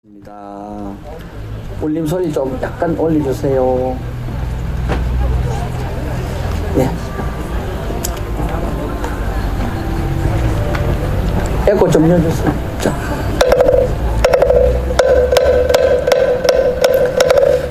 입니다. 울림 소리 좀 약간 올려주세요. 예. 에코 좀 넣어주세요. 자.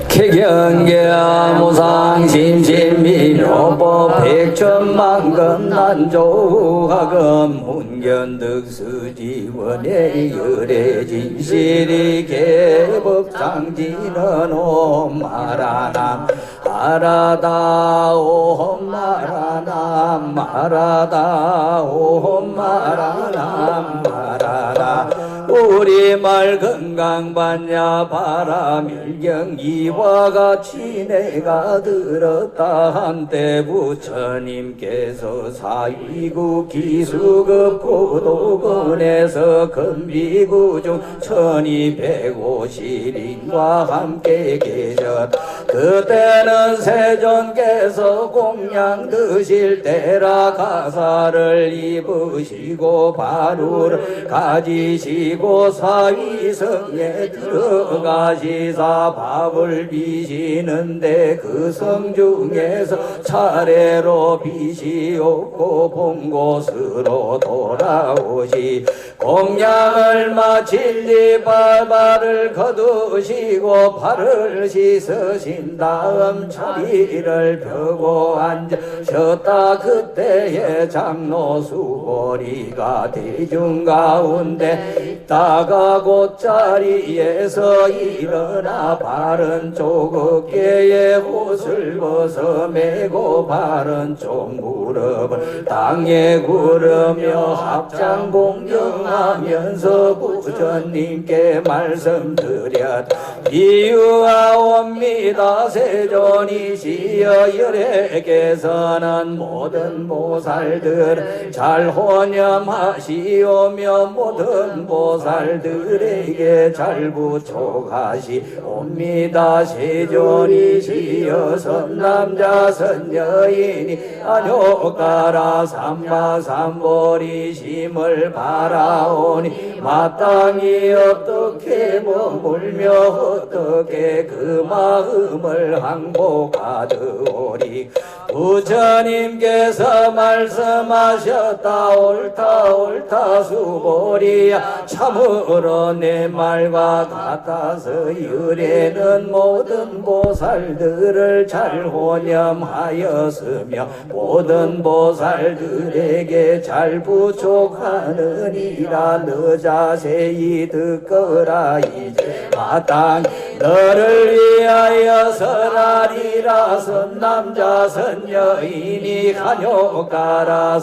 개경계야 무상심심미묘법 백천만건 난조하금 문견득수지원의 열애진실이 개법상지는 옴마라남 마라다 옴마라남 마라다 옴마라남 마라다 우리말 건강받냐 바라밀경 이와 같이 내가 들었다 한때 부처님께서 사위구 기수급 고도건에서 금비구중 1250인과 함께 계셨 그때는 세존께서 공양 드실 때라 가사를 입으시고 바루를 가지시고 사위성에 들어가시사 밥을 비시는데 그 성 중에서 차례로 빛이 없고 본 곳으로 돌아오시 공양을 마칠리 발발을 거두시고 발을 씻으신 다음 자리를 펴고 앉으셨다. 그때의 장로 수보리가 대중 가운데 있다가 곧자리에서 일어나 바른 쪽 어깨에 옷을 벗어 매고 바른 쪽 무릎을 땅에 구르며 합장 공경하면서 부처님께 말씀드렸 이유하옵니다. 세존이시여 열애께서는 모든 보살들 잘 혼념하시오며 모든 보살들에게 잘 부촉하시옵니다. 세존이시여 선남자 선여인이 아뇨가라 삼마삼보리심을 바라오니 마땅히 어떻게 머물며 어떻게 그 마음을 항복하더오리. 부처님께서 말씀하셨다. 옳다 옳다 수보리야 참으로 내 말과 같아서 열애는 모든 보살들을 잘 혼념하였으며 모든 보살들에게 잘 부촉하느니라. 너 자세히 듣거라. 이제 마땅히 너를 위하여 설하리라. 선남자 선여인이 간욕가라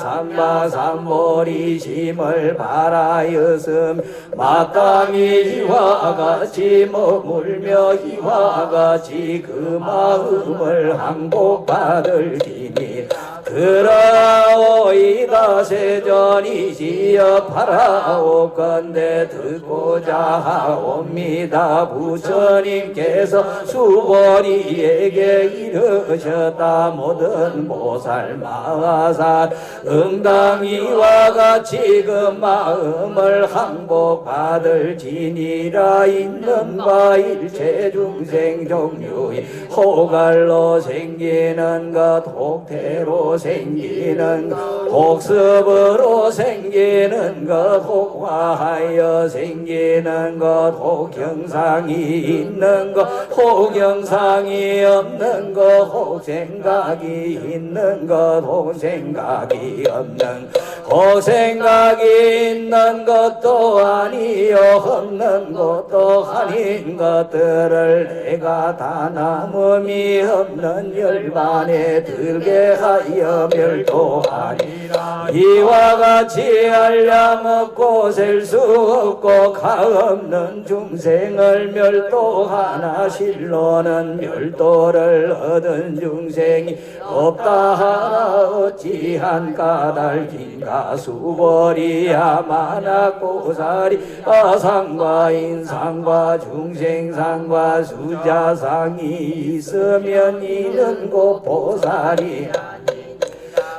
삼마삼보리심을 바라였음 마땅히 이와 같이 머물며 이와 같이 그 마음을 항복받을지니 그러오이다. 세존이시여 바라옵건대 듣고자 하옵니다. 부처님께서 수보리에게 이르셨다. 모든 보살 마하살 응당이와 같이 그 마음을 항복받을지니라. 있는 바 일체 중생 종류의 호갈로 생기는 것 혹태로 생기는 것 혹습으로 생기는 것 혹화하여 생기는 것 혹경상이 있는 것 혹경상이 없는 것 혹생각이 있는 것 혹생각이 없는 혹생각이 있는 것도 아니요 없는 것도 아닌 것들을 내가 다 남음이 없는 열반에 들게 하여 멸도하리라. 이와 같이 알려먹고 셀 수 없고 가없는 중생을 멸도하나 실로는 멸도를 얻은 중생이 없다 하나 어찌한 까닭인 가수보리야. 만학보살이 아상과 인상과 중생상과 수자상이 있으면 이는 곧 보살이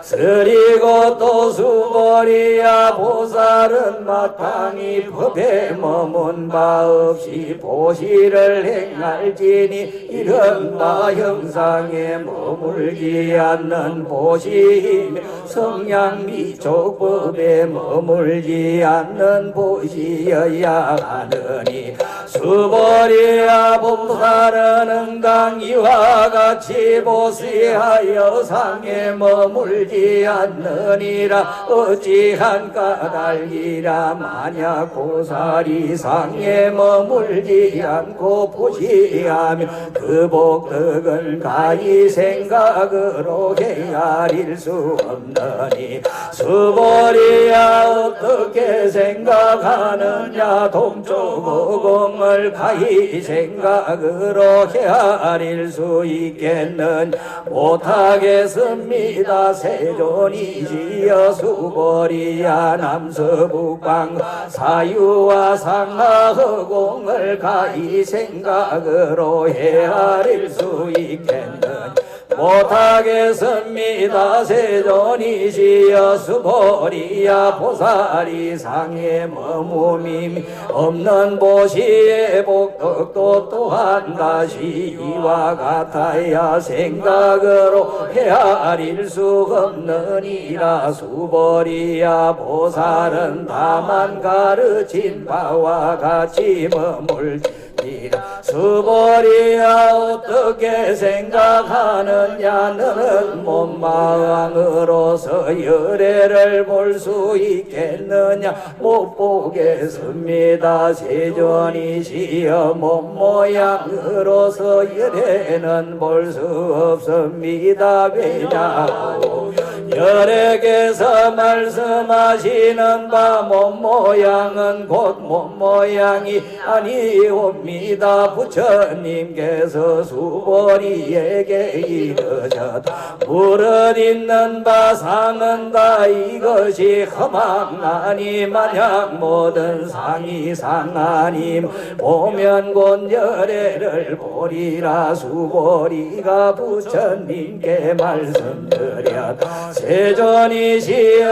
쓰리고 또 수벌이야 보살은 마땅히 법에 머문 바 없이 보시를 행할지니 이런 바 형상에 머물지 않는 보시이며 성량 미촉법에 머물지 않는 보시여야 하느니 수벌이야 보살은 응당 이와 같이 보시하여 상에 머물지 않느니라 어찌한 까닭이라 만약 보살이 상에 머물지 않고 보시하며 그 복덕을 가히 생각으로 헤아릴 수 없느니 수벌이야 어떻게 생각하느냐 동쪽 오공을 가히 생각으로 헤아릴 수 있겠는 못하겠습니다. 세존이시여 수벌이야 남서북방 사유와 상하허공을 가히 생각으로 헤아릴 수 있겠는 못하겠습니다. 세존이시여 수벌이야 보살이 상에 머무밈 없는 보시의 복덕도 또한 다시 이와 같아야 생각으로 헤아릴 수 없느니라 수벌이야 보살은 다만 가르친 바와 같이 머물지 수벌이야 어떻게 생각하느냐 너는 몸마음으로서 열애를 볼 수 있겠느냐 못 보겠습니다. 세존이시여 몸모양으로서 열애는 볼 수 없습니다. 왜냐하오 열애께서 말씀하시는 바 몸모양은 곧 몸모양이 아니옵니다. 부처님께서 수벌이에게 이르셨다. 물은 있는 바 상은 다 이것이 험악나니 만약 모든 상이 상하니 보면 곧 열애를 보리라 수벌이가 부처님께 말씀드렸다. 세존이시었던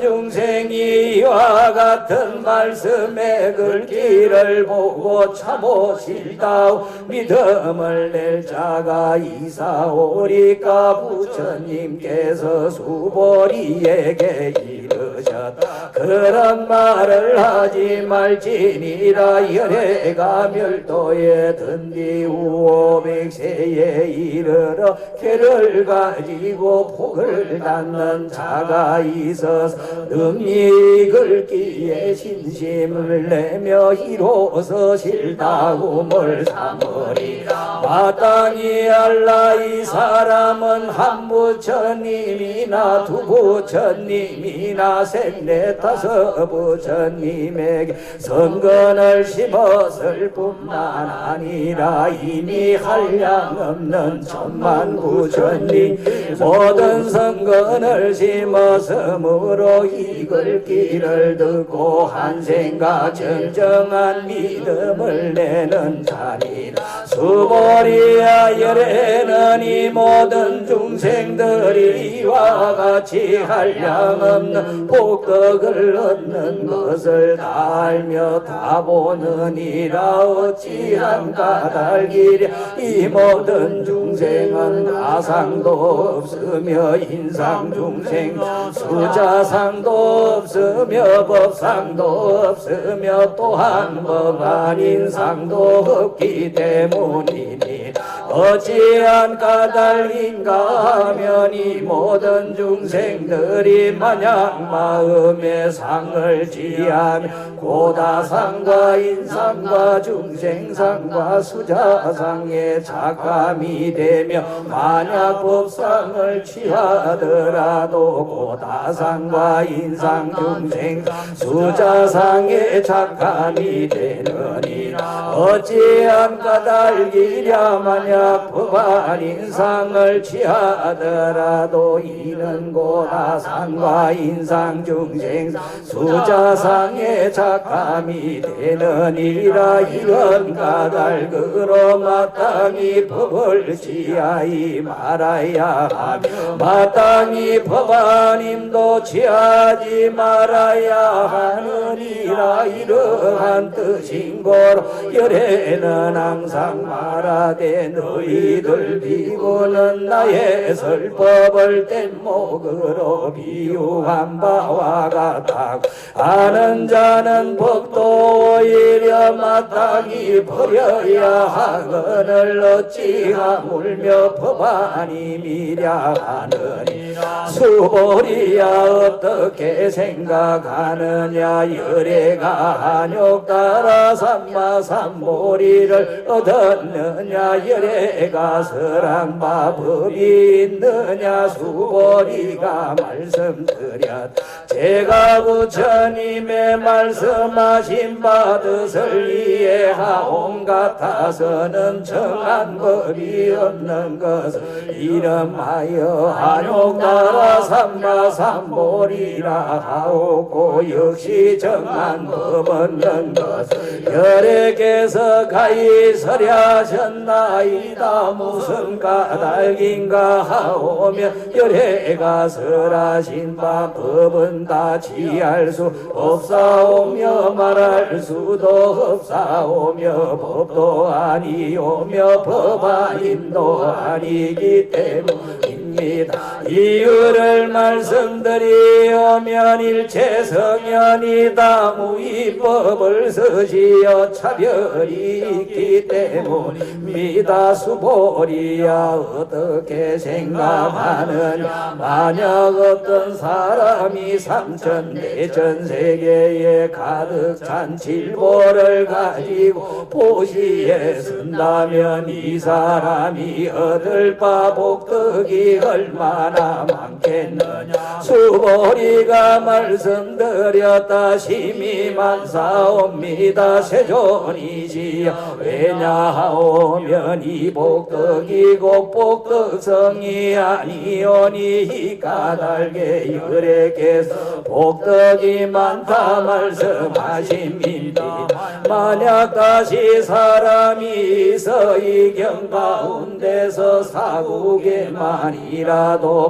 중생이 이와 같은 말씀의 글귀를 보고 참으실다오 믿음을 낼 자가 이사오리까 부처님께서 수벌이에게 이르셨다. 그런 말을 하지 말지니라. 열애가 멸도에 든뒤 후 500세에 이르러 개를 가지고 복을 닫는 자가 있어서 능히 글귀에 신심을 내며 이로서 실다움을 삼으리라. 마땅히 알라. 이 사람은 한 부처님이나 두 부처님이나 셋 넷 다섯 부처님에게 성근을 심었을 뿐만 아니라 이미 한량없는 천만 부처님 모든 성근을 심었으므로 이 글귀를 듣고 한 생각 정정한 믿음을 내는 자리라. 수벌이야 열애는 이 모든 중생들이 이와 같이 한량없는 복덕을 얻는 것을 다 알며 다 보느니라. 어찌한 까닭이랴. 이 모든 중생은 가상도 없으며 인상중생 수자상도 없으며 법상도 없으며 또한 법 아닌 상도 없기 때문이니 어찌한 까닭인가 하면 이 모든 중생들이 만약 마음의 상을 지하며 고다상과 인상과 중생상과 수자상에 착감이 되며 만약 법상을 취하더라도 고다상과 인상 중생 수자상에 착감이 되느니라. 어찌한 까닭이랴 만약 법안 인상을 취하더라도 이는 고다상과 인상 중생 수자상의 작함이 되느니라. 이런 까닭으로 마땅히 법을 취하지 말아야 하며 마땅히 법안임도 취하지 말아야 하느니라. 이러한 뜻인고로 열애는 항상 말하되 너희들 비고는 나의 설법을 뗏목으로 비유한 바와 같다. 아는 자는 법도 오히려 마땅히 버려야 하거늘 어찌하물며 법안임이랴 하느니 수보리야 어떻게 생각하느냐. 열애가 한욕 따라 삼마삼보리를 얻었느냐. 열애가 설한 바 법이 있느냐. 수보리가 말씀드렸 제가 부처님의 말씀하신 바 뜻을 이해하온 같아서는 정한 법이 없는 것을 이름하여 한욕 따라 삼마삼보리라 하오고 역시 정한 법 없는 것을 열애께서 가히 설하셨나이다. 무슨 까닭인가 하오면 열애가 설하신 바 법은 다 취할 수 없사오며 말할 수도 없사오며 법도 아니오며 법아님도 아니기 때문입니다. 이유를 말씀드리오면 일체성연이다. 무위법을 쓰시어 차별이 있기 때문입니다. 수보리야 어떻게 생각하느냐. 만약 어떤 사람이 삼천대천 세계에 가득 찬 질보를 가지고 보시에 쓴다면 이 사람이 얻을 바 복덕이 얼마나 많겠느냐. 수보리가 말씀드렸다. 심히 많사옵니다. 세존이지요. 왜냐하오면 이 복덕이고 복덕성이 아니오니 이 까닭에 열애께서 복덕이 많다 말씀하십니다. 만약 다시 사람이 있어 이 경 가운데서 사국에만이라도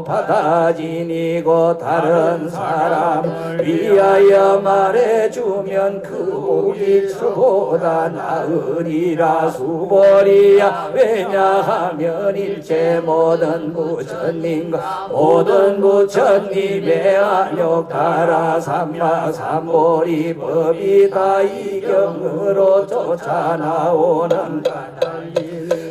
받아지니고 다른 사람을 위하여 말해주면 그 복이 저보다 나으리라. 수보리야 왜냐하면 일체 모든 부처님과 모든 부처님의 안욕 따라 삼마삼보리 법이 다 이 경으로 쫓아나오는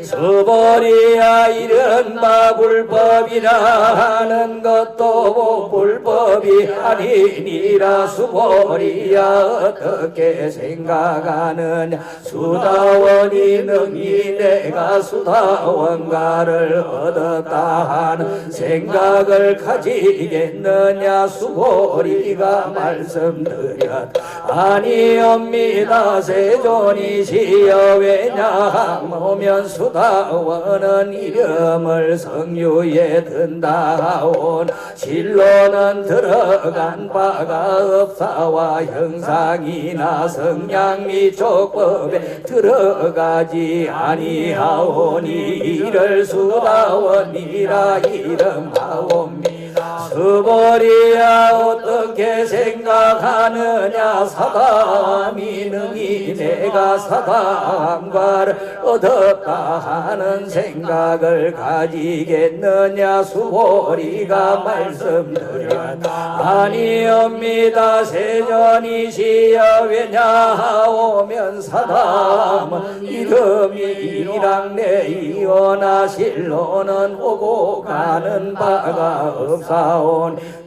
수보리야 이런 바 불법이라 하는 것도 불법이 아니니라. 수보리야 어떻게 생각하느냐. 수다원이 능히 내가 수다원가를 얻었다 하는 생각을 가지겠느냐. 수보리가 말씀드렸다. 아니옵니다. 세존이시여 왜냐하면 수다원은 이름을 성유에 든다온 실로는 들어간 바가 없사와 형상이나 성량 및 족법에 들어가지 아니하오니 이를 수다원이라 이름하옵니다. 수보리야 어떻게 생각하느냐. 사담이 능히 내가 사담과를 얻었다 하는 생각을 가지겠느냐. 수보리가 말씀드렸다. 아니옵니다. 세존이시여 왜냐하오면 사담은 이름이 일랑내이오나 실로는 오고 가는 바가 없사온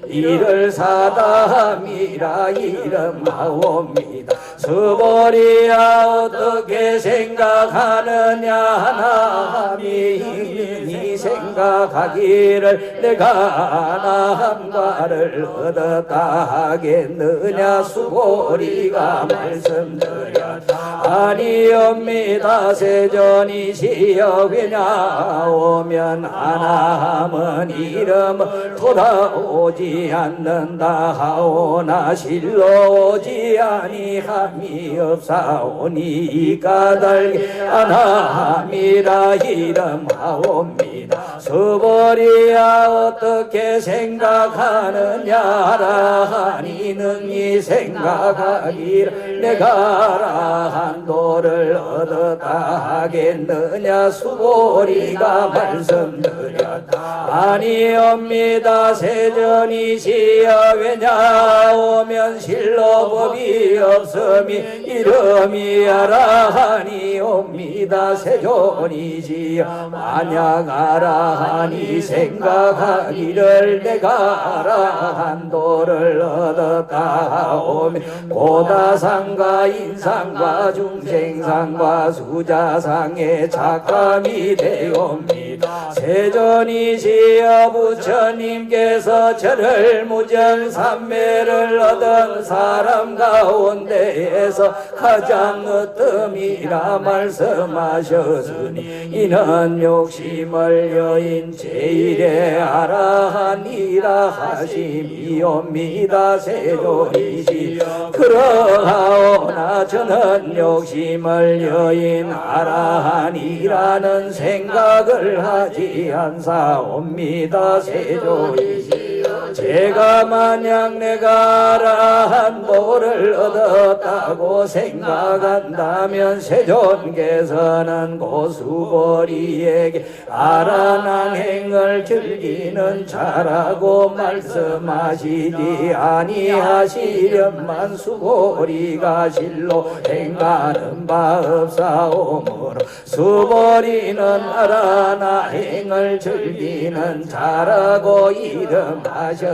이를 사담이라 이름하옵니다. 수보리야 어떻게 생각하느냐. 하나님이 생각 생각하기를 내가 나한과를 얻었다 하겠느냐 수보리가 말씀드렸다. 아니옵니다. 세존이시여 왜냐오면 하나함은 이름을 돌아오지 않는다 하오나 실로 오지 아니함이 없사오니 이 까닭에 하나함이라 이름하옵니다. 수보리야 어떻게 생각하느냐라 하니 능히 생각하기를 내가 라한도를 얻었다 하겠느냐 수보리가 말씀드렸다. 아니옵니다. 세존이시여 왜냐오면 실로 법이 없음이 이름이 아라하니옵니다. 세존이시여 만약 아라하니 생각하기를 내가 아라한도를 얻었다 하오면 고다상과 인상과 중생상과 수자상의 착함이 되옵니다. 세존이시여 부처님께서 저를 무정삼매를 얻은 사람 가운데에서 가장 으뜸이라 말씀하셨으니 이는 욕심을 여인 제일의 아라한이라 하심이옵니다. 세존이시여 그러하오나 저는 욕심을 여인 아라한이라는 생각을 하지 않사옵니다. 세존이시여 제가 만약 내가 아라한도를 얻었다고 생각한다면 세존께서는 고수보리에게 아라난행을 즐기는 자라고 말씀하시지 아니하시련만 수보리가 실로 행하는 바 없사오므로 수보리는 아라난행을 즐기는 자라고 이름하셨습니다.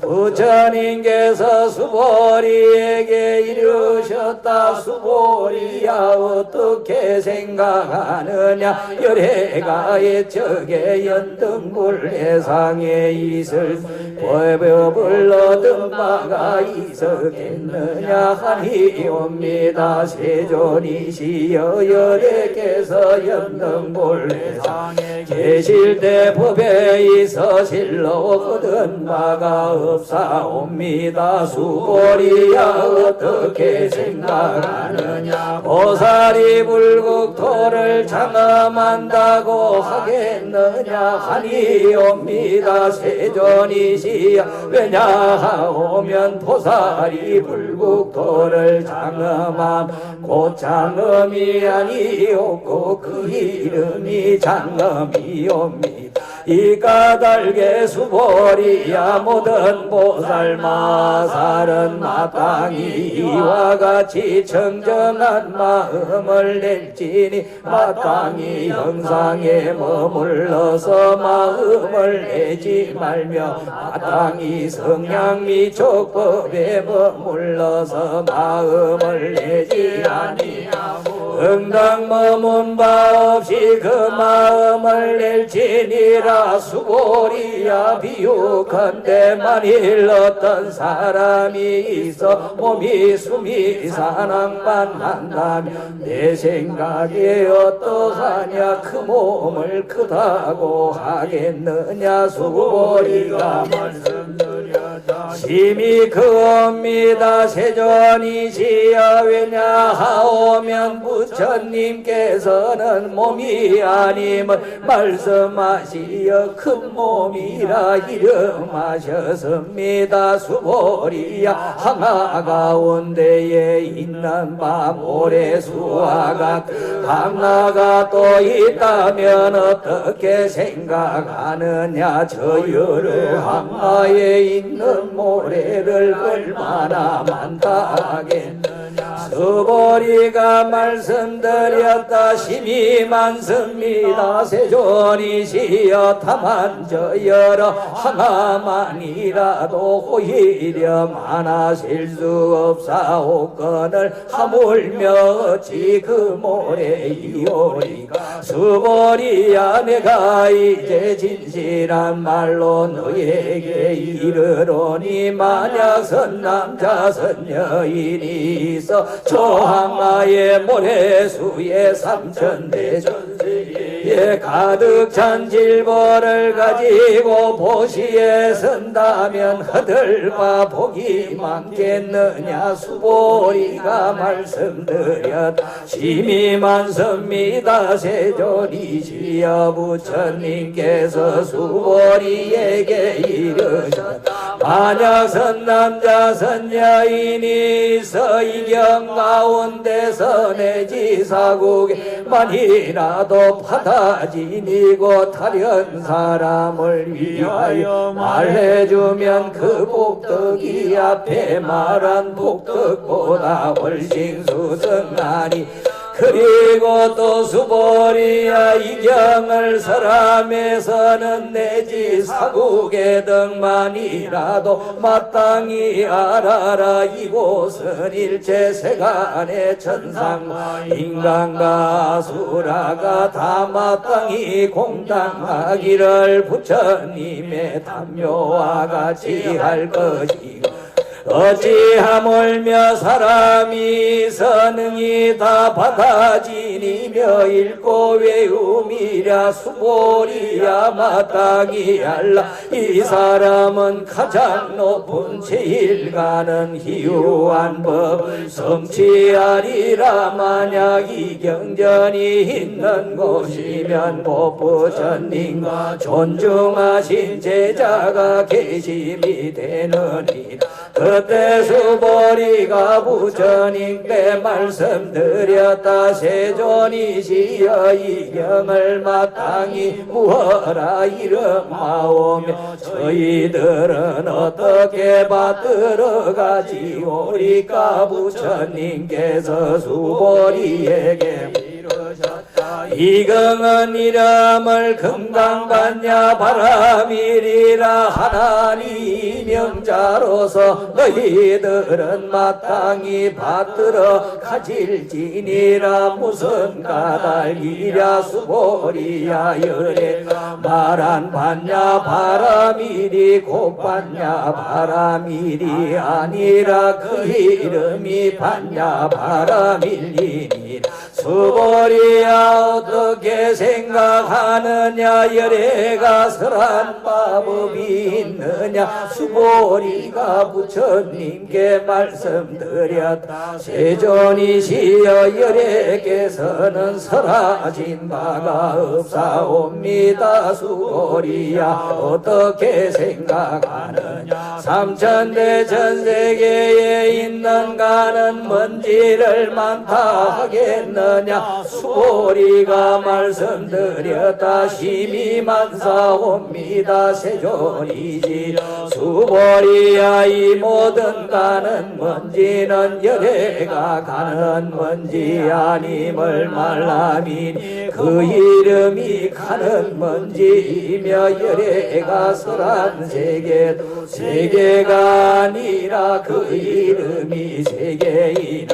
부처님께서 수보리에게 이르셨다. 수보리야 어떻게 생각하느냐 열애가의 적의 연등불해상에 있을 법을 얻은 바가 있었겠느냐 하니옵니다. 세존이시여 열애께서 연등불해상에 계실 때 법에 있어 실로 얻은 바가 없사옵니다. 수보리야 어떻게 생각하느냐 보살이 불국토를 장엄한다고 하겠느냐 하니옵니다. 세존이시여 왜냐하오면 보살이 불국토를 장엄함 곧 장엄이 아니옵고 그 이름이 장엄이옵니다. 이 까닭에 수보리야 모든 보살 마살은 마땅히 이와 같이 청정한 마음을 낼지니 마땅히 형상에 머물러서 마음을 내지 말며 마땅히 성향 및 족법에 머물러서 마음을 내지 아니하고 응당 머문 바 없이 그 마음을 낼지니라. 수보리야 비유컨대 만일 어떤 사람이 있어 몸이 숨이 사랑만 한다면 내 생각에 어떠하냐 그 몸을 크다고 하겠느냐. 수보리가 말씀드렸다. 심히 크옵니다. 세존이시여 왜냐하오면 부처님께서는 몸이 아님을 말씀하시어 큰 몸이라 이름하셨습니다. 수보리야 항아 가운데에 있는 바 모래수와 같은 항아가 또 있다면 어떻게 생각하느냐. 저 여러 항아에 있는 모래를 얼마나 많다 하겠느냐. 서보리가 말씀드렸다 심이 많습니다. 세존이시여 다만 저 여러 하나만이라도 오히려 많아질 수 없사오건을 하물며 어찌 그 모래 이오리까 서보리야 내가 이제 진실한 말로 너에게 이르노니 만약 선남자 선여인이 있어 저 항마의 모래수에 삼천대전세에 가득 찬 질보를 가지고 보시에 선다면 허들과 복이 많겠느냐 수보리가 말씀드렸다 심이 많습니다. 세존이시여 부처님께서 수보리에게 이르셨다 만약 선남자 선여인이 있어 이경 가운데서 내지 사국에만이라도 파다지니고 타련 사람을 위하여 말해주면 그 복덕이 앞에 말한 복덕보다 훨씬 수승하니 그리고 또 수보리야 이경을 사람에서는 내지 사국의 덕만이라도 마땅히 알아라 이곳은 일체 세간의 천상과 인간과 수라가 다 마땅히 공당하기를 부처님의 담요와 같이 할 것이고 어찌하물며 사람이 선능이 다 받아지니며 읽고 외움이랴 수보리야 마땅히 알라 이 사람은 가장 높은 제일가는 희유한 법을 성취하리라 만약 이 경전이 있는 곳이면 부처님과 존중하신 제자가 계심이 되느니라 그때 수보리가 부처님께 말씀드렸다 세존이시여 이경을 마땅히 무어라 이름하오며 저희들은 어떻게 받들어 가지오리까 부처님께서 수보리에게 이경은 이름을 금강받냐 바람이리라 하나님 명자로서 너희들은 마땅히 받들어 가질지니라 무슨 까닭이랴 수보리야 열애가 말한 받냐 바람이리 곧 받냐 바람이리 아니라 그 이름이 받냐 바람일리니 수보리야 어떻게 생각하느냐 열애가 설한 마법이 있느냐 수보리가 부처님께 말씀드렸다 세존이시여 열애께서는 설하진 바가 없사옵니다 수보리야 어떻게 생각하느냐 삼천대 전세계에 있는 가는 먼지를 많다 하겠느냐 수보리가 말씀드렸다 심히 많사옵니다 세존이지 수보리야 이 모든 가는 먼지는 열애가 가는 먼지 아님을 말하미니 그 이름이 가는 먼지이며 열애가 설한 세계도 세계가 아니라 그 이름이 세계이니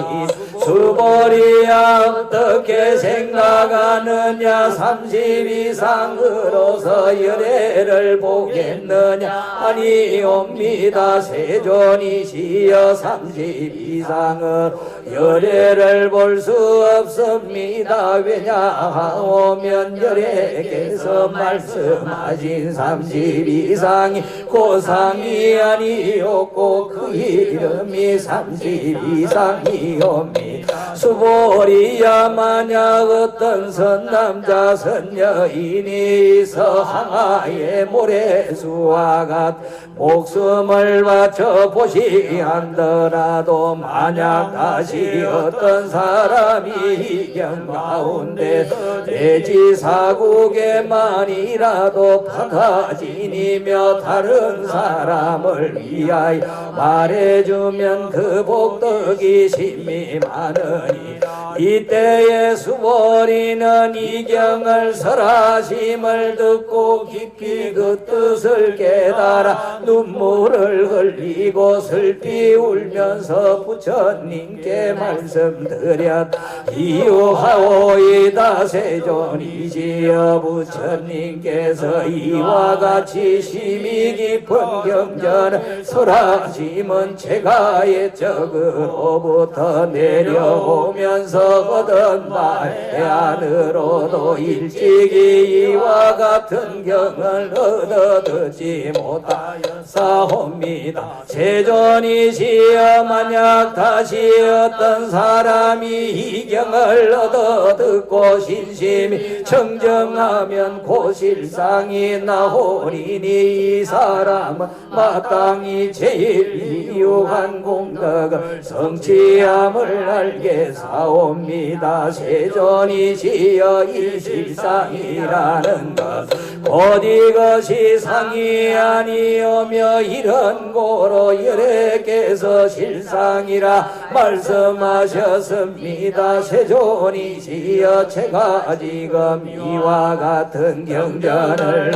수보리야 어떻게 생각하느냐 30 이상으로서 열애를 보겠느냐 아니옵니다 세존이시여 30 이상은 열애를 볼 수 없습니다 왜냐하면 열애께서 말씀하신 30 이상이 고상이 아니었고 그 이름이 30 이상이옵니다 수보리야 만약 어떤 선남자 선여인이 있어 항아의 모래수와 같 목숨을 바쳐 보시한더라도 만약 다시 어떤 사람이 이경 가운데 돼지사국에만이라도 파가진이며 다른 사람을 위하여 말해주면 그 복덕이 심히 많으니 이때에 수보리는 이경을 설하심을 듣고 깊이 그 뜻을 깨달아 눈물을 흘리고 슬피 울면서 부처님께 말씀드렸 이유하오이다 세존이시여 부처님께서 이와 같이 심히 깊은 경전을 설하심은 제가의 적으로부터 내려오면서 얻은 바의 안으로도 일찍이 이와 같은 경을 얻어 듣지 못하였사옵니다. 세존이시여 만약 다시 어떤 사람이 이 경을 얻어 듣고 신심이 청정하면 고실상이 나오리니 이 사람은 마땅히 제일 이유한 공덕을 성취함을 알게 사옵니다. 세존이시여 이 실상이라는 것 곧 이것이 상이 아니오며 이런 고로 열애께서 실상이라 말씀하셨습니다. 세존이시여 제가 지금 이와 같은 경전을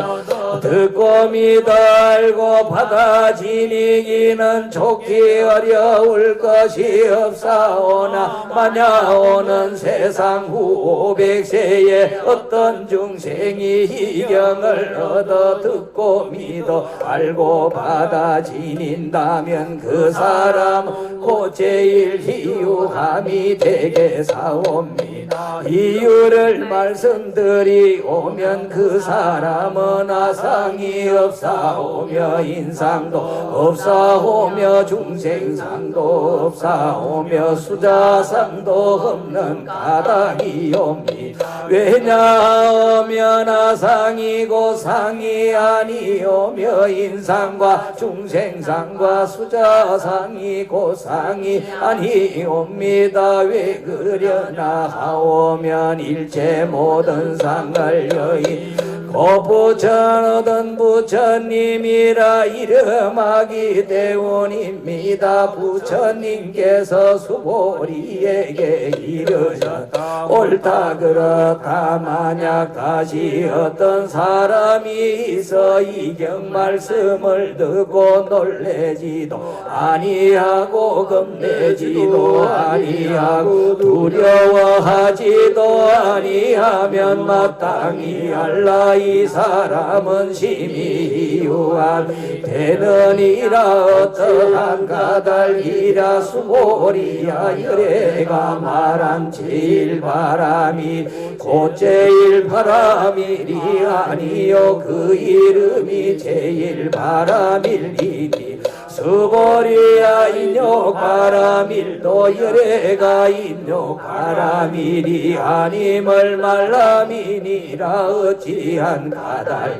듣고 믿어 알고 받아 지니기는 좋기 어려울 것이 없사오나 만약 오는 세상 후 500세에 어떤 중생이 이경을 얻어 듣고 믿어 알고 받아 지닌다면 그 사람은 곧 제일 희유함이 되게 사옵니다. 이유를 말씀드리오면 그 사람은 아상이 없사오며 인상도 없사오며 중생상도 없사오며 수자상도 없는 가닥이옵니다. 왜냐하면 아상이고 상이 아니오며 인상과 중생상과 수자상이고 상이 아니옵니다. 왜 그려나 하오면 일체 모든 상을 여인 고부천 얻은 부처님이라 이름하기 때문입니다. 부처님께서 수보리에게 이르셨다. 옳다 그렇다. 만약 다시 어떤 사람이 있어 이경 말씀을 듣고 놀래지도 아니하고 겁내지도 아니하고 두려워하지도 아니하면 마땅히 알라 이 사람은 심히 유함이 되느니라. 어떠한 까닭이라 수보리야 열애가 말한 제일 바람이 곧 제일 바람이리 아니요 그 이름이 제일 바람일리니 수보리야 인욕 바람일도 열애가 인욕 바람이리 아님을 말람이니라. 어찌한 까닭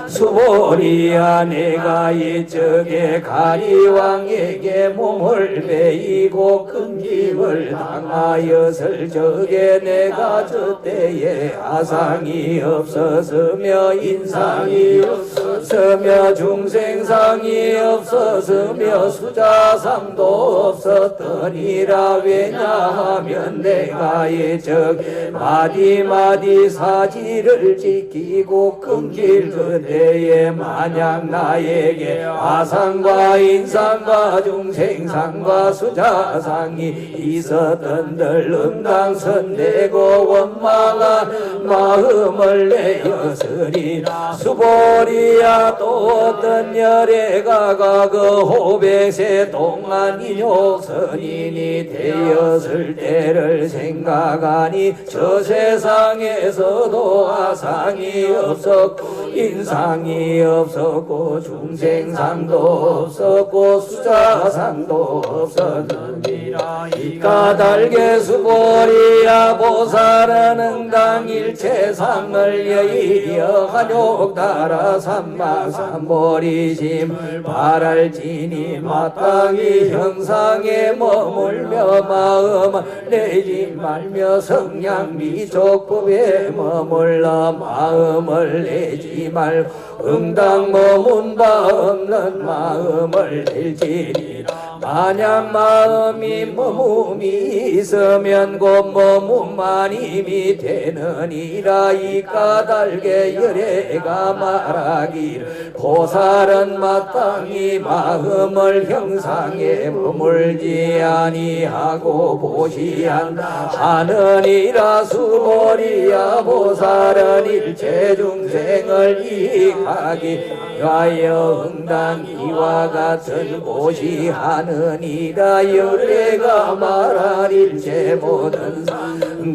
수보리야 내가 이적에 가리왕에게 몸을 베이고 끊김을 당하였을 적에 내가 저때에 아상이 없었으며 인상이 없었으며 중생상이 없었으며 수자상도 없었더니라. 왜냐하면 내가 이적에 마디마디 사지를 지키고 끊길 그대에 만약 나에게 아상과 인상과 중생상과 수자상이 있었던들 음당선되고 원망한 마음을 내었으리라. 수보리야 또 어떤 열애가 그 500세 동안 인욕선인이 되었을 때를 생각하니 저 세상에서도 아상이 없었고 인상이 없었고 중생상도 없었고 수자상도 없었느니라. 이 까닭에 수보리야 보살은 응당 일체상을 여의여 한욕 따라 삼마삼보리심을 바랄지니 마땅히 형상에 머물며 마음을 내지 말며 성량미족법에 머물러 마음을 내지 말고 응당 머문 바 없는 마음을 낼지니라. 만약 마음이 머문이 있으면 곧 머문만 힘이 되느니라. 이 까닭에 열애가 말하기를 보살은 마땅히 마음을 형상에 머물지 아니하고 보시한다 하느니라. 수보리야 보살은 일체 중생을 이익하기 위하여 응당 이와 같은 보시하느니라. 열애가 말할 일체 모든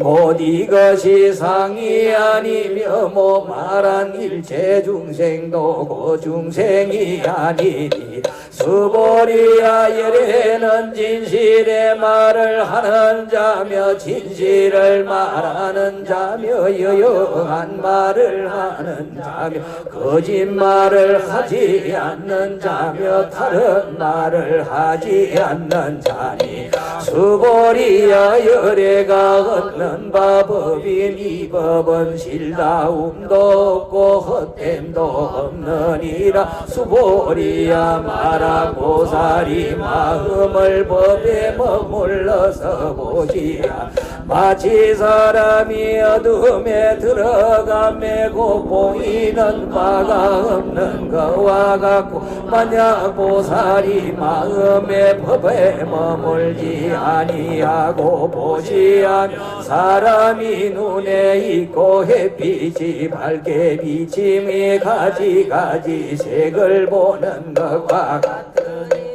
곧 이것이 상이 아니며 뭐 말한 일체 중생도 그 중생이 아니니. 수보리야 열애는 진실의 말을 하는 자며 진실을 말하는 자며 여영한 말을 하는 자며 거짓말을 하지 않는 자며 다른 말을 하지 않는 자니. 수보리야 열애가 얻는 법인 이 법은 실다움도 없고 헛됨도 없느니라. 수보리야 말하 보살이 마음을 법에 머물러서 보지야 마치 사람이 어둠에 들어가매 곧 보이는 바가 없는 것과 같고 만약 보살이 마음의 법에 머물지 아니하고 보시하면 사람이 눈에 있고 햇빛이 밝게 비침이 가지가지 색을 보는 것과 같으니라.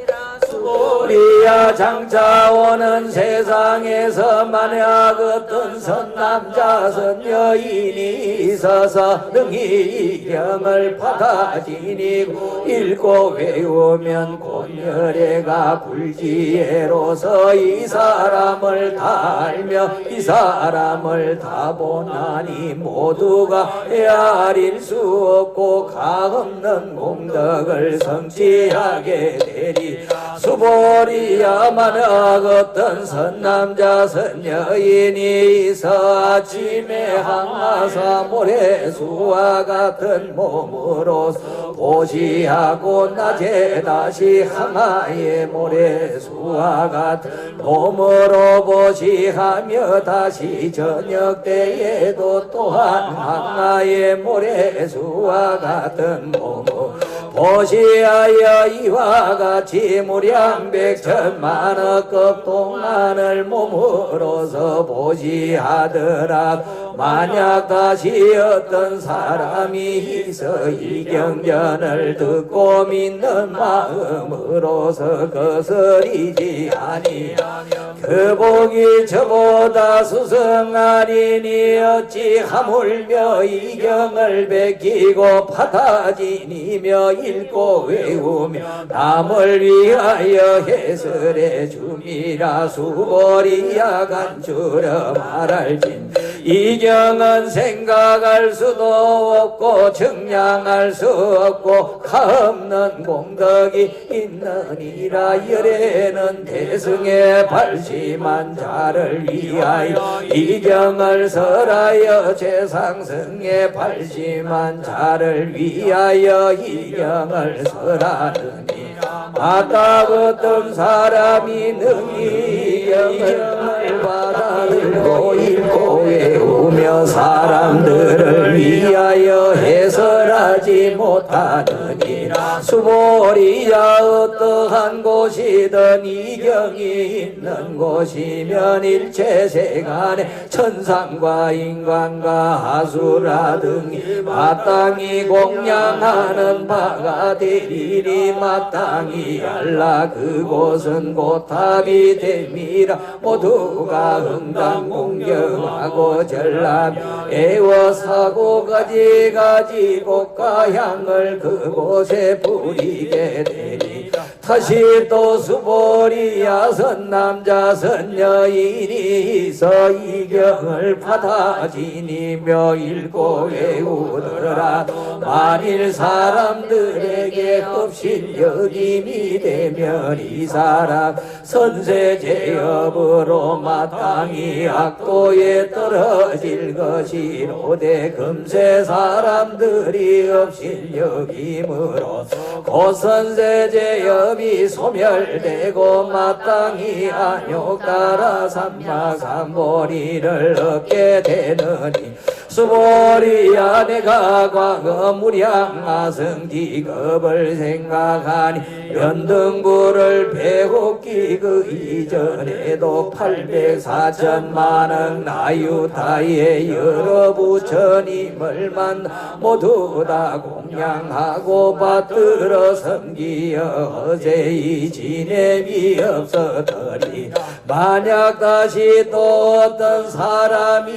수보리야 장차 오는 세상에서 만약 어떤 선남자 선여인이 있어서 능히 이 경을 받아 지니고 읽고 외우면 곤열애가 불지혜로서 이 사람을 다 알며 이 사람을 다 보나니 모두가 헤아릴 수 없고 가없는 공덕을 성취하게 되리. 수보리야 만약 어떤 선남자 선여인이 있어 아침에 항아사 모래수와 같은 몸으로 보시하고 낮에 다시 항아의 모래수와 같은 몸으로 보시하며 다시 저녁 때에도 또한 항아의 모래수와 같은 몸으로 보시하여 이와 같이 무량백천만억급 동안을 몸으로서 보시하더라. 만약 다시 어떤 사람이 있어 이 경전을 듣고 믿는 마음으로서 거스리지 아니하며 그 복이 저보다 수승하리니 어찌 하물며 이 경을 베끼고 받아지니며 읽고 외우며 남을 위하여 해설해 줌이라. 수보리야 간주려 말할진 이 경은 생각할 수도 없고 측량할 수 없고 가없는 공덕이 있느니라. 열애는 대승의 발심한 자를 위하여 이 경을 설하여 최상승의 발심한 자를 위하여 이 경을 설하느니. 마다 어떤 사람이 능히 이 경을 받아들고 읽고 외우며 사람들을 위하여 해설하지 못하느니라. 수보리야 어떠한 곳이든 이 경이 있는 곳이면 일체 세간에 천상과 인간과 하수라 등이 마땅히 공양하는 바가 되리니. 마땅히 알라 그곳은 고탑이 됨이라. 모두가 흥당 공경하고 전람 애워사고 가지 꽃가향을 그곳에 뿌리게 되니 다시 또 수보리야 선남자 선여인이 있어 이경을 받아 지니며 읽고 외우더라. 만일 사람들에게 흡신여김이 되면 이 사람 선세제업으로 마땅히 악도에 떨어질 것이로되 금세 사람들이 흡신여김으로 고선세제업이 소멸되고 마땅히 안욕 따라 삼마삼보리를 얻게 되느니 수보리야 내가 과거 무량아승직업을 생각하니 연등부를 배웠기 그 이전에도 804천만억 나유타의 여러 부처님을 모두 다 공양하고 받들어 섬기어 허세이 지냄이 없었더니 만약 다시 또 어떤 사람이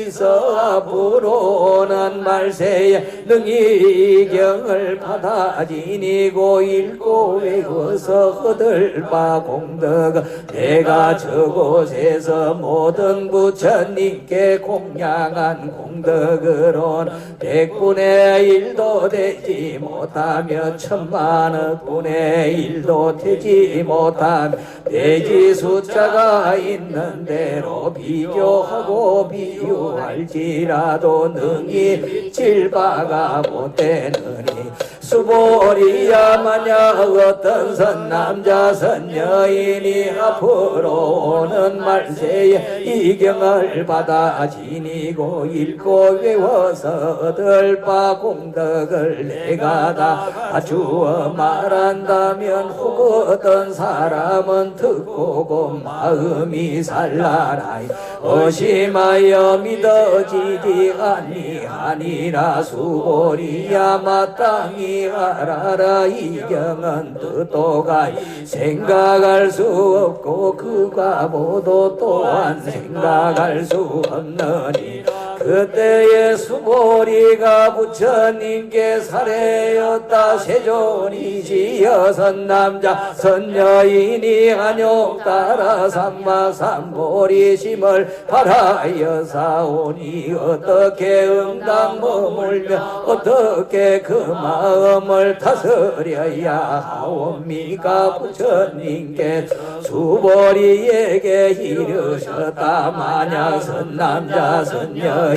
있어 앞으로는 말세에 능히 경을 받아 지니고 읽고 외워서 얻을 바 공덕 내가 저곳에서 모든 부처님께 공양한 공덕으론 100분의 1도 되지 못하며 1000만억분의 1도 되지 못하며 대지 숫자가 있는 대로 비교하고 비유할지라도 능히 질바가 못되느니 수보리야 만약 어떤 선남자 선여인이 앞으로 오는 말세에 이경을 받아 지니고 읽고 외워서 얻을 바 공덕을 내가 다 주어 말한다면 혹 어떤 사람은 듣고 그 마음이 산란하여 의심하여 믿어지지 아니하니라. 수보리야 마땅히 알아라. 이경은 뜻도가 생각할 수 없고 그가 모두 또한 생각할 수 없느니 그때의 수보리가 부처님께 살해였다. 세존이시여 선남자 선여인이 안욕 따라 삼마삼보리심을 바라여 사오니 어떻게 응당 머물며 어떻게 그 마음을 다스려야 하옵니까. 부처님께 수보리에게 이르셨다. 만약 선남자 선여인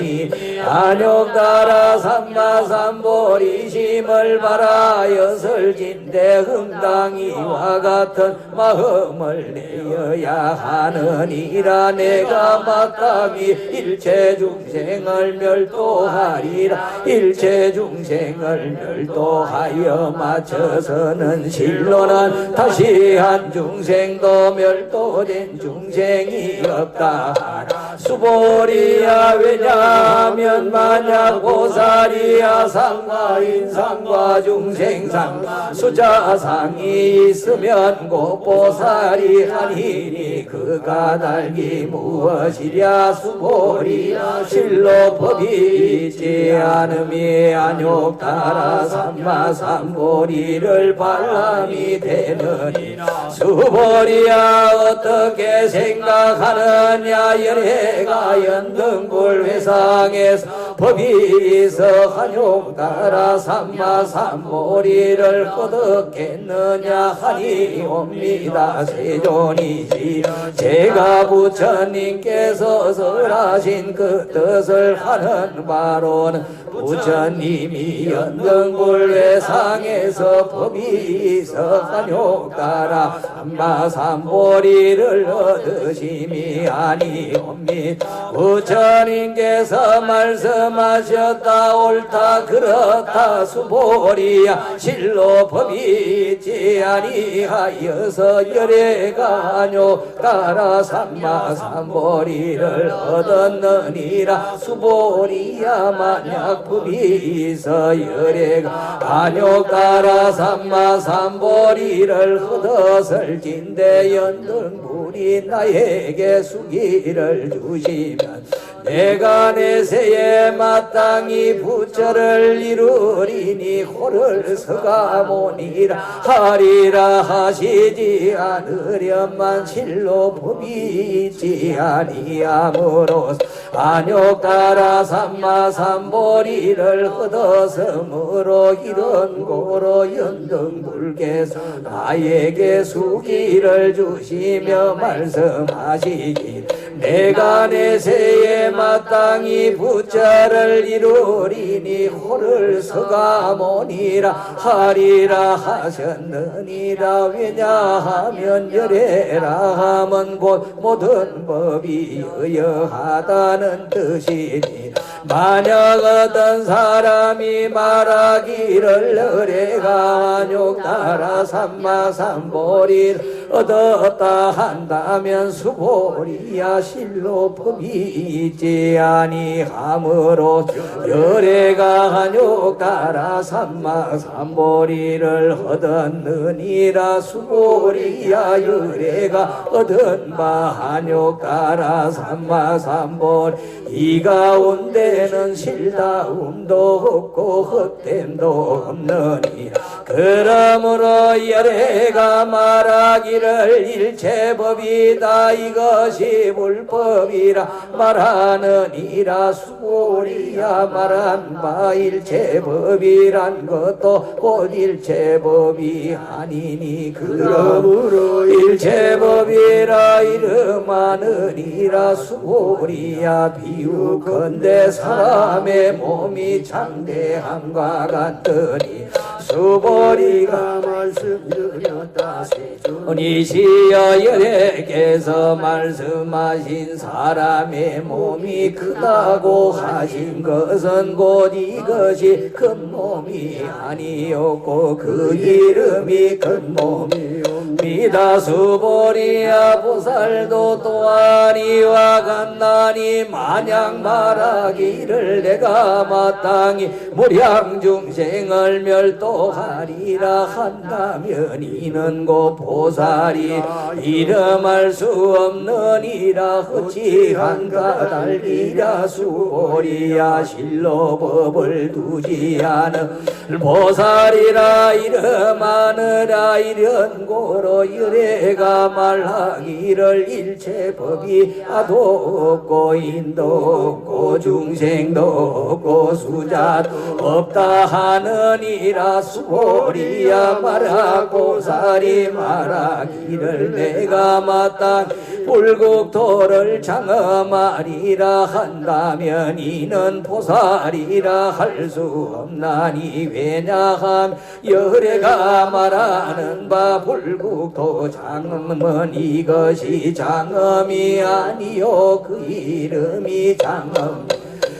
안욕 따라 삼마삼보리심을 바라여 설진대 응당 이와 같은 마음을 내어야 하느니라. 내가 마땅히 일체 중생을 멸도하리라. 일체 중생을 멸도하여 맞춰서는 실로는 다시 한 중생도 멸도된 중생이 없다 하라. 수보리야 왜냐하면 만약 보살이야 상과 인상과 중생상 수자상이 있으면 곧 보살이 아니니 그가 달기 무엇이랴. 수보리야 실로 법이 있지 않음이 안욕 따라 삼마삼보리를 발람이 되느니 수보리야 어떻게 생각하느냐. 열애가 연등불 회상에서 법이 있어 안욕 따라 삼마삼보리를 어떻겠느냐 하니옵니다. 세존이시 제가 부처님께서 설하신 그 뜻을 하는 바로는 부처님이 연등불회상에서 법이 있어 안욕 따라 삼마삼보리를 얻으심이 아니옵니다. 부처님께서 말씀하셨다. 옳다 그렇다. 수보리야 실로 법이 있지 아니하여서 열애가 안욕 따라 삼마삼보리를 얻었느니라. 수보리야 만약 법이 있어 열애가 안욕 따라 삼마삼보리를 얻었을진대 연등불이 나에게 수기를 주시면 내가 내세에 마땅히 부처를 이루리니 호를 서가모니라 하리라 하시지 않으련만 실로 법이 있지 아니함으로써 안욕따라 삼마삼보리를 얻었으므로 이런 고로 연등불께서 나에게 수기를 주시며 말씀하시기 내가 내세에 마땅히 부처를 이루리니 호를 서가모니라 하리라 하셨느니라 왜냐하면 열애라 하면 곧 모든 법이 여여하다는 뜻이니 만약 어떤 사람이 말하기를 너래가 안욕따라 삼마삼보리를 얻었다 한다면 수보리야 실로 법이 있지 아니하므로 열애가 안욕따라 삼마삼보리를 얻었느니라 수보리야 열애가 얻은 바 안욕따라 삼마삼보리 이 가운데는 실다움도 없고 헛됨도 없느니 그러므로 열애가 말하기를 일체법이다 이것이 불법이라 말하느니라 수보리야 말한 바 일체법이란 것도 곧 일체법이 아니니 그러므로 일체법이라 이름하느니라 수보리야 비유컨대 사람의 몸이 장대함과 같으니 수보리가 말씀드렸다 세존이시여 열애께서 말씀하신 사람의 몸이 크다고 하신 것은 곧 이것이 큰 몸이 아니었고 그 이름이 큰 몸이옵니다. 수보리야 보살도 또한 이와 같나니 만약 말하기를 내가 마땅히 무량중생을 멸도하리라 한다면 이는 곧 보살이 이름할 수 없느니라 어찌한 까닭이라 수보리야 실로 법을 두지 않은 보살이라 이름하느라 이런 고로 열애가 말하기를 일체법이 아도 없고 인도 없고 중생도 없고 수자도 없다 하느니라 수보리야 말하고 살이 말하기를 내가 마땅 불국토를 장엄하리라 한다면 이는 보살이라 할 수 없나니 왜냐함 열애가 말하는 바 불국토 장엄은 이것이 장엄이 아니요 그 이름이 장엄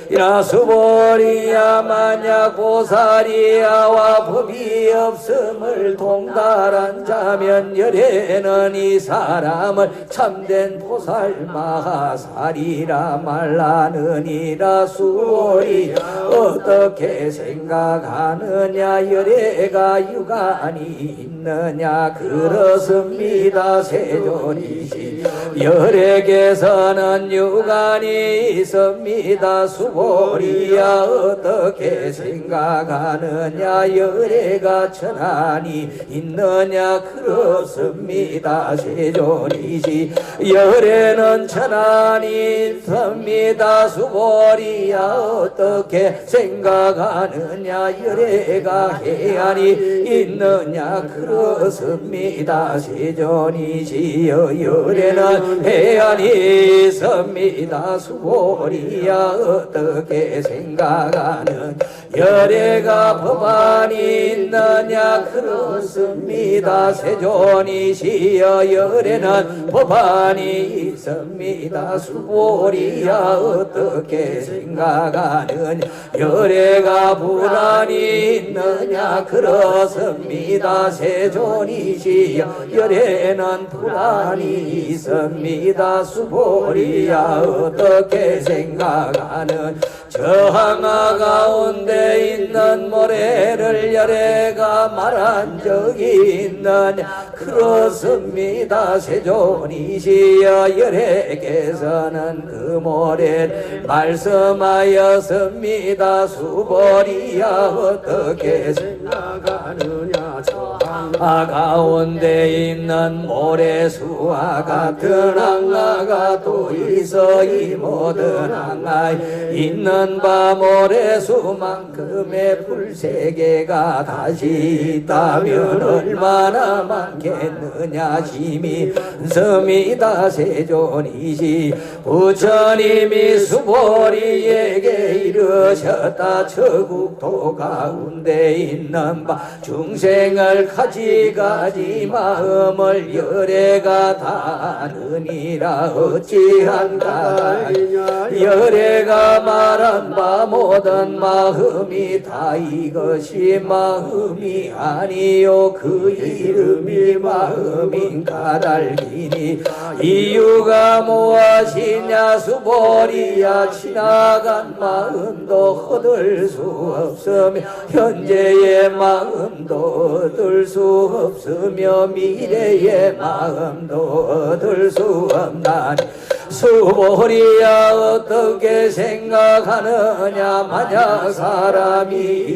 이라 수보리야 만약 보살이야와 법이 없음을 통달한 자면 열애는 이 사람을 참된 보살 마하살이라 말하느니라 수보리야 어떻게 생각하느냐 열애가 유관이 있느냐 그렇습니다 세존이시 열애께서는 유관이 있습니다 수보리야 어떻게 생각하느냐 열애가 천안이 있느냐 그렇습니다 세존이시 열애는 천안이 있습니다 수보리야 어떻게 생각하느냐 열애가 해안이 있느냐 그렇습니다 세존이시 열애는 해안이 있습니다 수보리야 어떻게 생각하는 열애가 법안이 있느냐 그렇습니다 세존이시여 열애는 법안이 있습니다 수보리야 어떻게 생각하는 열애가 불안이 있느냐 그렇습니다 세존이시여 열애는 불안이 있습니다. 수보리야 어떻게 생각하는 저항아 가운데 있는 모래를 열애가 말한 적이 있느냐 그렇습니다. 세존이시여 열애께서는 그 모래를 말씀하였습니다. 수보리야 어떻게 생각하느냐 저항아 가운데 있는 모래수와 같은 항아가 또 있어 이 모든 항아에 있는 바 모래수만큼의 불세계가 다시 있다면 얼마나 많겠느냐 힘이 섬이다 세존이시 부처님이 수보리에게 이르셨다 저국토 가운데 있는 바 중생을 가지가지 마음을 열애가 다느니라 어찌한가 열애가 말한 바 모든 마음이 다 이것이 마음이 아니요 그 이름이 마음인 까닭이니 이유가 무엇이냐 수보리야 지나간 마음도 얻을 수 없으며 현재의 마음도 얻을 수 없으며 미래의 마음도 얻을 수 없나니 수보리야 어떻게 생각하느냐 만약 사람이